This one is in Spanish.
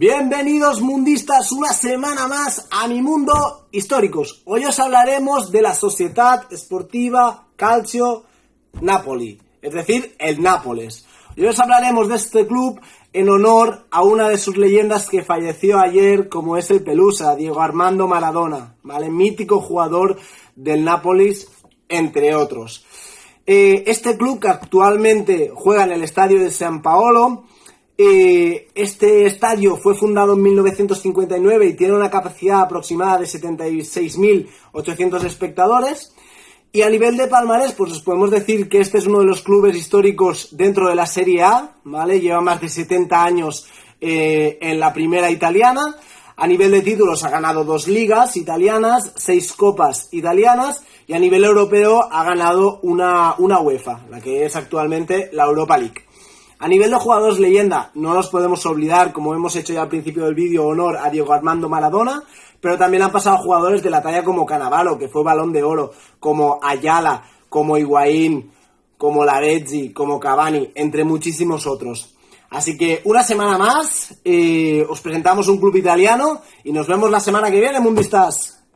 Bienvenidos mundistas una semana más a Mi Mundo Históricos. Hoy os hablaremos de la Società Sportiva Calcio Napoli, es decir, el Nápoles. Hoy os hablaremos de este club en honor a una de sus leyendas que falleció ayer, como es el Pelusa, Diego Armando Maradona, ¿vale? Mítico jugador del Nápoles, entre otros. Este club que actualmente juega en el estadio de San Paolo. Este estadio fue fundado en 1959 y tiene una capacidad aproximada de 76.800 espectadores. Y a nivel de palmarés, pues os podemos decir que este es uno de los clubes históricos dentro de la Serie A, ¿vale? Lleva más de 70 años en la primera italiana. A nivel de títulos ha ganado 2 ligas italianas, 6 copas italianas, y a nivel europeo ha ganado una UEFA, la que es actualmente la Europa League. A nivel de jugadores leyenda, no nos podemos olvidar, como hemos hecho ya al principio del vídeo, honor a Diego Armando Maradona, pero también han pasado jugadores de la talla como Cannavaro, que fue Balón de Oro, como Ayala, como Higuaín, como Lavezzi, como Cavani, entre muchísimos otros. Así que una semana más, os presentamos un club italiano y nos vemos la semana que viene, mundistas.